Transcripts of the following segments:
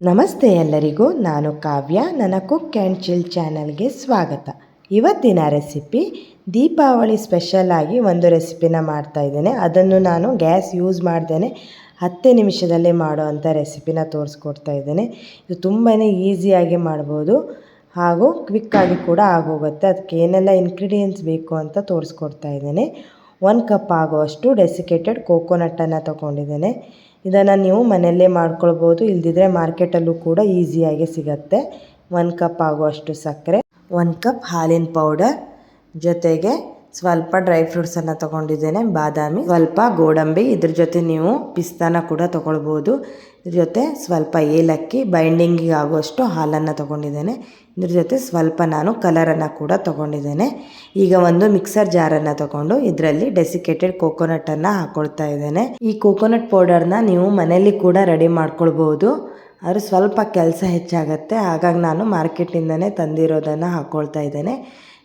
ನಮಸ್ತೆ ಎಲ್ಲರಿಗೂ, ನಾನು ಕಾವ್ಯ. ನನ್ನ ಕುಕ್ ಆ್ಯಂಡ್ ಚಿಲ್ ಚಾನಲ್ಗೆ ಸ್ವಾಗತ. ಇವತ್ತಿನ ರೆಸಿಪಿ ದೀಪಾವಳಿ ಸ್ಪೆಷಲ್ ಆಗಿ ಒಂದು ರೆಸಿಪಿನ ಮಾಡ್ತಾಯಿದ್ದೇನೆ. ಅದನ್ನು ನಾನು ಗ್ಯಾಸ್ ಯೂಸ್ ಮಾಡ್ದೇನೆ 10 ನಿಮಿಷದಲ್ಲೇ ಮಾಡೋ ಅಂಥ ರೆಸಿಪಿನ ತೋರಿಸ್ಕೊಡ್ತಾ ಇದ್ದೇನೆ. ಇದು ತುಂಬಾ ಈಸಿಯಾಗಿ ಮಾಡ್ಬೋದು ಹಾಗೂ ಕ್ವಿಕ್ಕಾಗಿ ಕೂಡ ಆಗೋಗುತ್ತೆ. ಅದಕ್ಕೆ ಏನೆಲ್ಲ ಇಂಗ್ರೀಡಿಯೆಂಟ್ಸ್ ಬೇಕು ಅಂತ ತೋರಿಸ್ಕೊಡ್ತಾ ಇದ್ದೇನೆ. 1 ಕಪ್ ಆಗುವಷ್ಟು ಡೆಸಿಕೇಟೆಡ್ ಕೋಕೋನಟ್ಟನ್ನು ತೊಗೊಂಡಿದ್ದೇನೆ. ಇದನ್ನು ನೀವು ಮನೆಯಲ್ಲೇ ಮಾಡ್ಕೊಳ್ಬೋದು, ಇಲ್ಲದಿದ್ದರೆ ಮಾರ್ಕೆಟಲ್ಲೂ ಕೂಡ ಈಸಿಯಾಗಿ ಸಿಗುತ್ತೆ. 1 ಕಪ್ ಆಗುವಷ್ಟು ಸಕ್ಕರೆ, 1 ಕಪ್ ಹಾಲಿನ ಪೌಡರ್, ಜೊತೆಗೆ ಸ್ವಲ್ಪ ಡ್ರೈ ಫ್ರೂಟ್ಸನ್ನು ತೊಗೊಂಡಿದ್ದೇನೆ, ಬಾದಾಮಿ, ಸ್ವಲ್ಪ ಗೋಡಂಬಿ, ಇದ್ರ ಜೊತೆ ನೀವು ಪಿಸ್ತಾನ ಕೂಡ ತೊಗೊಳ್ಬೋದು. ಇದ್ರ ಜೊತೆ ಸ್ವಲ್ಪ ಏಲಕ್ಕಿ, ಬೈಂಡಿಂಗಿಗೆ ಆಗುವಷ್ಟು ಹಾಲನ್ನು ತೊಗೊಂಡಿದ್ದೇನೆ. ಇದ್ರ ಜೊತೆ ಸ್ವಲ್ಪ ನಾನು ಕಲರನ್ನು ಕೂಡ ತೊಗೊಂಡಿದ್ದೇನೆ. ಈಗ ಒಂದು ಮಿಕ್ಸರ್ ಜಾರನ್ನು ತೊಗೊಂಡು ಇದರಲ್ಲಿ ಡೆಸಿಕೇಟೆಡ್ ಕೋಕೋನಟ್ಟನ್ನು ಹಾಕ್ಕೊಳ್ತಾ ಇದ್ದೇನೆ. ಈ ಕೋಕೋನಟ್ ಪೌಡರ್ನ ನೀವು ಮನೆಯಲ್ಲಿ ಕೂಡ ರೆಡಿ ಮಾಡ್ಕೊಳ್ಬೋದು, ಆದರೆ ಸ್ವಲ್ಪ ಕೆಲಸ ಹೆಚ್ಚಾಗುತ್ತೆ. ಹಾಗಾಗಿ ನಾನು ಮಾರ್ಕೆಟಿಂದನೇ ತಂದಿರೋದನ್ನು ಹಾಕ್ಕೊಳ್ತಾ ಇದ್ದೇನೆ.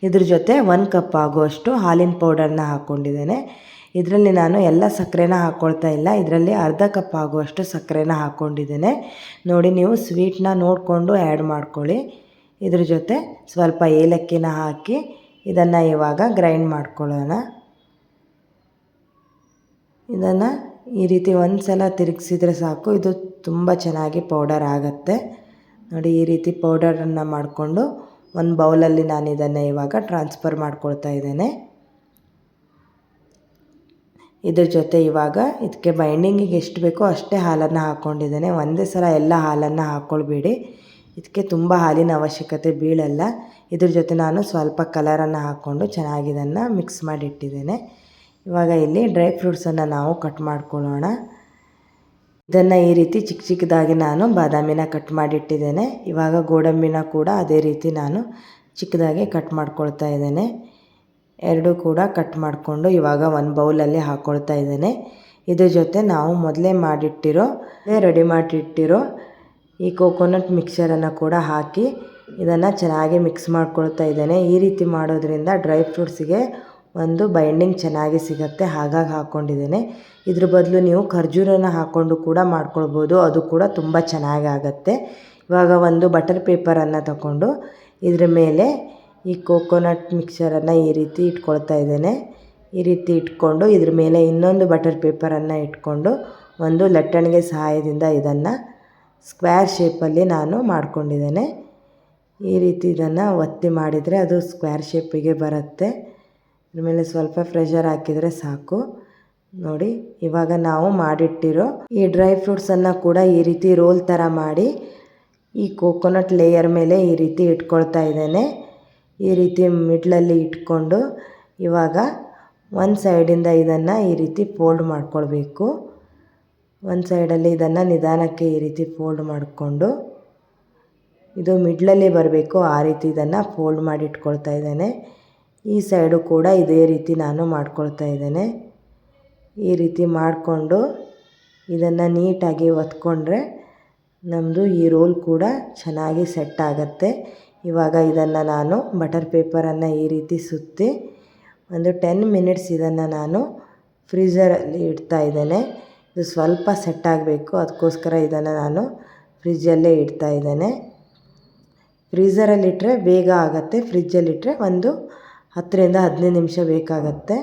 ಇದ್ರ ಜೊತೆ 1 ಕಪ್ ಆಗುವಷ್ಟು ಹಾಲಿನ ಪೌಡರ್ನ ಹಾಕ್ಕೊಂಡಿದ್ದೇನೆ. ಇದರಲ್ಲಿ ನಾನು ಎಲ್ಲ ಸಕ್ಕರೆನ ಹಾಕ್ಕೊಳ್ತಾ ಇಲ್ಲ, ಇದರಲ್ಲಿ ಅರ್ಧ ಕಪ್ ಆಗುವಷ್ಟು ಸಕ್ಕರೆನ ಹಾಕ್ಕೊಂಡಿದ್ದೇನೆ. ನೋಡಿ, ನೀವು ಸ್ವೀಟ್ನ ನೋಡಿಕೊಂಡು ಆ್ಯಡ್ ಮಾಡ್ಕೊಳ್ಳಿ. ಇದ್ರ ಜೊತೆ ಸ್ವಲ್ಪ ಏಲಕ್ಕಿನ ಹಾಕಿ ಇದನ್ನು ಇವಾಗ ಗ್ರೈಂಡ್ ಮಾಡ್ಕೊಳ್ಳೋಣ. ಇದನ್ನು ಈ ರೀತಿ ಒಂದು ಸಲ ತಿರುಗಿಸಿದ್ರೆ ಸಾಕು, ಇದು ತುಂಬ ಚೆನ್ನಾಗಿ ಪೌಡರ್ ಆಗುತ್ತೆ. ನೋಡಿ, ಈ ರೀತಿ ಪೌಡರನ್ನು ಮಾಡಿಕೊಂಡು ಒಂದು ಬೌಲಲ್ಲಿ ನಾನು ಇದನ್ನು ಇವಾಗ ಟ್ರಾನ್ಸ್ಫರ್ ಮಾಡ್ಕೊಳ್ತಾ ಇದ್ದೇನೆ. ಇದ್ರ ಜೊತೆ ಇವಾಗ ಇದಕ್ಕೆ ಬೈಂಡಿಂಗಿಗೆ ಎಷ್ಟು ಬೇಕೋ ಅಷ್ಟೇ ಹಾಲನ್ನು ಹಾಕ್ಕೊಂಡಿದ್ದೇನೆ. ಒಂದೇ ಸಲ ಎಲ್ಲ ಹಾಲನ್ನು ಹಾಕ್ಕೊಳ್ಬೇಡಿ, ಇದಕ್ಕೆ ತುಂಬ ಹಾಲಿನ ಅವಶ್ಯಕತೆ ಬೀಳಲ್ಲ. ಇದ್ರ ಜೊತೆ ನಾನು ಸ್ವಲ್ಪ ಕಲರನ್ನು ಹಾಕ್ಕೊಂಡು ಚೆನ್ನಾಗಿ ಇದನ್ನು ಮಿಕ್ಸ್ ಮಾಡಿಟ್ಟಿದ್ದೇನೆ. ಇವಾಗ ಇಲ್ಲಿ ಡ್ರೈ ಫ್ರೂಟ್ಸನ್ನು ನಾವು ಕಟ್ ಮಾಡ್ಕೊಳ್ಳೋಣ. ಇದನ್ನು ಈ ರೀತಿ ಚಿಕ್ಕ ಚಿಕ್ಕದಾಗಿ ನಾನು ಬಾದಾಮಿನ ಕಟ್ ಮಾಡಿಟ್ಟಿದ್ದೇನೆ. ಇವಾಗ ಗೋಡಂಬಿನ ಕೂಡ ಅದೇ ರೀತಿ ನಾನು ಚಿಕ್ಕದಾಗಿ ಕಟ್ ಮಾಡ್ಕೊಳ್ತಾ ಇದ್ದೇನೆ. ಎರಡೂ ಕೂಡ ಕಟ್ ಮಾಡಿಕೊಂಡು ಇವಾಗ ಒಂದು ಬೌಲಲ್ಲಿ ಹಾಕ್ಕೊಳ್ತಾ ಇದ್ದೇನೆ. ಇದ್ರ ಜೊತೆ ನಾವು ಮೊದಲೇ ರೆಡಿ ಮಾಡಿಟ್ಟಿರೋ ಈ ಕೋಕೋನಟ್ ಮಿಕ್ಸರನ್ನು ಕೂಡ ಹಾಕಿ ಇದನ್ನು ಚೆನ್ನಾಗಿ ಮಿಕ್ಸ್ ಮಾಡ್ಕೊಳ್ತಾ ಇದ್ದೇನೆ. ಈ ರೀತಿ ಮಾಡೋದ್ರಿಂದ ಡ್ರೈ ಫ್ರೂಟ್ಸಿಗೆ ಒಂದು ಬೈಂಡಿಂಗ್ ಚೆನ್ನಾಗಿ ಸಿಗುತ್ತೆ, ಹಾಗಾಗಿ ಹಾಕ್ಕೊಂಡಿದ್ದೇನೆ. ಇದ್ರ ಬದಲು ನೀವು ಖರ್ಜೂರನ ಹಾಕ್ಕೊಂಡು ಕೂಡ ಮಾಡ್ಕೊಳ್ಬೋದು, ಅದು ಕೂಡ ತುಂಬ ಚೆನ್ನಾಗಿ ಆಗುತ್ತೆ. ಇವಾಗ ಒಂದು ಬಟರ್ ಪೇಪರನ್ನು ತಗೊಂಡು ಇದ್ರ ಮೇಲೆ ಈ ಕೋಕೋನಟ್ ಮಿಕ್ಸರನ್ನು ಈ ರೀತಿ ಇಟ್ಕೊಳ್ತಾ ಇದ್ದೇನೆ. ಈ ರೀತಿ ಇಟ್ಕೊಂಡು ಇದ್ರ ಮೇಲೆ ಇನ್ನೊಂದು ಬಟರ್ ಪೇಪರನ್ನು ಇಟ್ಕೊಂಡು ಒಂದು ಲಟ್ಟಣಿಗೆ ಸಹಾಯದಿಂದ ಇದನ್ನು ಸ್ಕ್ವೇರ್ ಶೇಪಲ್ಲಿ ನಾನು ಮಾಡ್ಕೊಂಡಿದ್ದೇನೆ. ಈ ರೀತಿ ಇದನ್ನು ಒತ್ತಿ ಮಾಡಿದರೆ ಅದು ಸ್ಕ್ವೇರ್ ಶೇಪಿಗೆ ಬರುತ್ತೆ. ಇದ್ರ ಮೇಲೆ ಸ್ವಲ್ಪ ಪ್ರೆಷರ್ ಹಾಕಿದರೆ ಸಾಕು. ನೋಡಿ, ಇವಾಗ ನಾವು ಮಾಡಿಟ್ಟಿರೋ ಈ ಡ್ರೈ ಫ್ರೂಟ್ಸನ್ನು ಕೂಡ ಈ ರೀತಿ ರೋಲ್ ಥರ ಮಾಡಿ ಈ ಕೋಕೋನಟ್ ಲೇಯರ್ ಮೇಲೆ ಈ ರೀತಿ ಇಟ್ಕೊಳ್ತಾ ಇದ್ದೇನೆ. ಈ ರೀತಿ ಮಿಡ್ಲಲ್ಲಿ ಇಟ್ಕೊಂಡು ಇವಾಗ ಒಂದು ಸೈಡಿಂದ ಇದನ್ನು ಈ ರೀತಿ ಫೋಲ್ಡ್ ಮಾಡ್ಕೊಳ್ಬೇಕು. ಒಂದು ಸೈಡಲ್ಲಿ ಇದನ್ನು ನಿಧಾನಕ್ಕೆ ಈ ರೀತಿ ಫೋಲ್ಡ್ ಮಾಡಿಕೊಂಡು ಇದು ಮಿಡ್ಲಲ್ಲಿ ಬರಬೇಕು, ಆ ರೀತಿ ಇದನ್ನು ಫೋಲ್ಡ್ ಮಾಡಿ ಇಟ್ಕೊಳ್ತಾ ಇದ್ದೇನೆ. ಈ ಸೈಡು ಕೂಡ ಇದೇ ರೀತಿ ನಾನು ಮಾಡ್ಕೊಳ್ತಾ ಇದ್ದೇನೆ. ಈ ರೀತಿ ಮಾಡಿಕೊಂಡು ಇದನ್ನು ನೀಟಾಗಿ ಒತ್ಕೊಂಡ್ರೆ ನಮ್ಮದು ಈ ರೋಲ್ ಕೂಡ ಚೆನ್ನಾಗಿ ಸೆಟ್ ಆಗುತ್ತೆ. ಇವಾಗ ಇದನ್ನು ನಾನು ಬಟರ್ ಪೇಪರನ್ನು ಈ ರೀತಿ ಸುತ್ತಿ ಒಂದು 10 ಮಿನಿಟ್ಸ್ ಇದನ್ನು ನಾನು ಫ್ರೀಝರಲ್ಲಿ ಇಡ್ತಾ ಇದ್ದೇನೆ. ಇದು ಸ್ವಲ್ಪ ಸೆಟ್ ಆಗಬೇಕು, ಅದಕ್ಕೋಸ್ಕರ ಇದನ್ನು ನಾನು ಫ್ರಿಜ್ಜಲ್ಲೇ ಇಡ್ತಾ ಇದ್ದೇನೆ. ಫ್ರೀಝರಲ್ಲಿಟ್ಟರೆ ಬೇಗ ಆಗುತ್ತೆ, ಫ್ರಿಜ್ಜಲ್ಲಿಟ್ಟರೆ ಒಂದು 10ರಿಂದ 15 ನಿಮಿಷ ಬೇಕಾಗತ್ತೆ.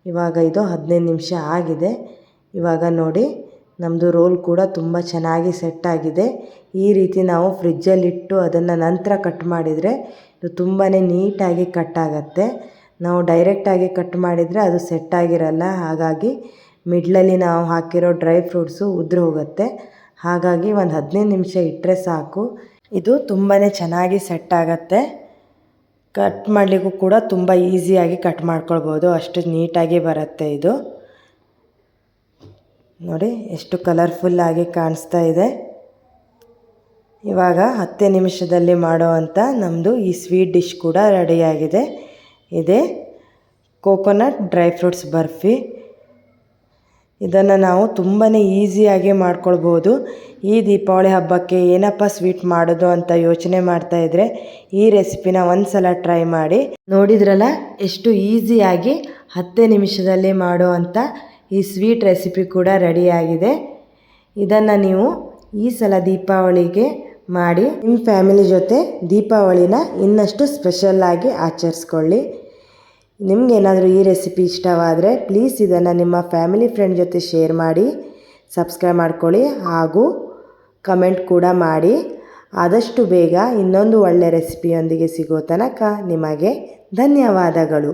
ಇವಾಗ ಇದು 15 ನಿಮಿಷ ಆಗಿದೆ. ಇವಾಗ ನೋಡಿ, ನಮ್ಮದು ರೋಲ್ ಕೂಡ ತುಂಬ ಚೆನ್ನಾಗಿ ಸೆಟ್ ಆಗಿದೆ. ಈ ರೀತಿ ನಾವು ಫ್ರಿಜ್ಜಲ್ಲಿಟ್ಟು ಅದನ್ನು ನಂತರ ಕಟ್ ಮಾಡಿದರೆ ಇದು ತುಂಬಾ ನೀಟಾಗಿ ಕಟ್ ಆಗುತ್ತೆ. ನಾವು ಡೈರೆಕ್ಟಾಗಿ ಕಟ್ ಮಾಡಿದರೆ ಅದು ಸೆಟ್ ಆಗಿರಲ್ಲ, ಹಾಗಾಗಿ ಮಿಡ್ಲಲ್ಲಿ ನಾವು ಹಾಕಿರೋ ಡ್ರೈ ಫ್ರೂಟ್ಸು ಉದುರು ಹೋಗುತ್ತೆ. ಹಾಗಾಗಿ ಒಂದು 15 ನಿಮಿಷ ಇಟ್ಟರೆ ಸಾಕು, ಇದು ತುಂಬಾ ಚೆನ್ನಾಗಿ ಸೆಟ್ ಆಗುತ್ತೆ. ಕಟ್ ಮಾಡಲಿಕ್ಕೂ ಕೂಡ ತುಂಬ ಈಸಿಯಾಗಿ ಕಟ್ ಮಾಡ್ಕೊಳ್ಬೋದು, ಅಷ್ಟು ನೀಟಾಗಿ ಬರುತ್ತೆ ಇದು. ನೋಡಿ, ಎಷ್ಟು ಕಲರ್ಫುಲ್ಲಾಗಿ ಕಾಣಿಸ್ತಾ ಇದೆ. ಇವಾಗ 10 ನಿಮಿಷದಲ್ಲಿ ಮಾಡುವಂಥ ನಮ್ಮದು ಈ ಸ್ವೀಟ್ ಡಿಶ್ ಕೂಡ ರೆಡಿಯಾಗಿದೆ. ಇದೇ ಕೋಕೋನಟ್ ಡ್ರೈ ಫ್ರೂಟ್ಸ್ ಬರ್ಫಿ. ಇದನ್ನು ನಾವು ತುಂಬಾ ಈಸಿಯಾಗಿ ಮಾಡ್ಕೊಳ್ಬೋದು. ಈ ದೀಪಾವಳಿ ಹಬ್ಬಕ್ಕೆ ಏನಪ್ಪ ಸ್ವೀಟ್ ಮಾಡೋದು ಅಂತ ಯೋಚನೆ ಮಾಡ್ತಾಯಿದ್ರೆ ಈ ರೆಸಿಪಿನ ಒಂದು ಸಲ ಟ್ರೈ ಮಾಡಿ. ನೋಡಿದ್ರಲ್ಲ, ಎಷ್ಟು ಈಸಿಯಾಗಿ 10 ನಿಮಿಷದಲ್ಲಿ ಮಾಡೋ ಅಂಥ ಈ ಸ್ವೀಟ್ ರೆಸಿಪಿ ಕೂಡ ರೆಡಿಯಾಗಿದೆ. ಇದನ್ನು ನೀವು ಈ ಸಲ ದೀಪಾವಳಿಗೆ ಮಾಡಿ ನಿಮ್ಮ ಫ್ಯಾಮಿಲಿ ಜೊತೆ ದೀಪಾವಳಿನ ಇನ್ನಷ್ಟು ಸ್ಪೆಷಲ್ಲಾಗಿ ಆಚರಿಸ್ಕೊಳ್ಳಿ. ನಿಮಗೇನಾದರೂ ಈ ರೆಸಿಪಿ ಇಷ್ಟವಾದರೆ ಪ್ಲೀಸ್ ಇದನ್ನು ನಿಮ್ಮ ಫ್ಯಾಮಿಲಿ ಫ್ರೆಂಡ್ ಜೊತೆ ಶೇರ್ ಮಾಡಿ, ಸಬ್ಸ್ಕ್ರೈಬ್ ಮಾಡ್ಕೊಳ್ಳಿ ಹಾಗೂ ಕಮೆಂಟ್ ಕೂಡ ಮಾಡಿ. ಆದಷ್ಟು ಬೇಗ ಇನ್ನೊಂದು ಒಳ್ಳೆಯ ರೆಸಿಪಿಯೊಂದಿಗೆ ಸಿಗೋ ತನಕ ನಿಮಗೆ ಧನ್ಯವಾದಗಳು.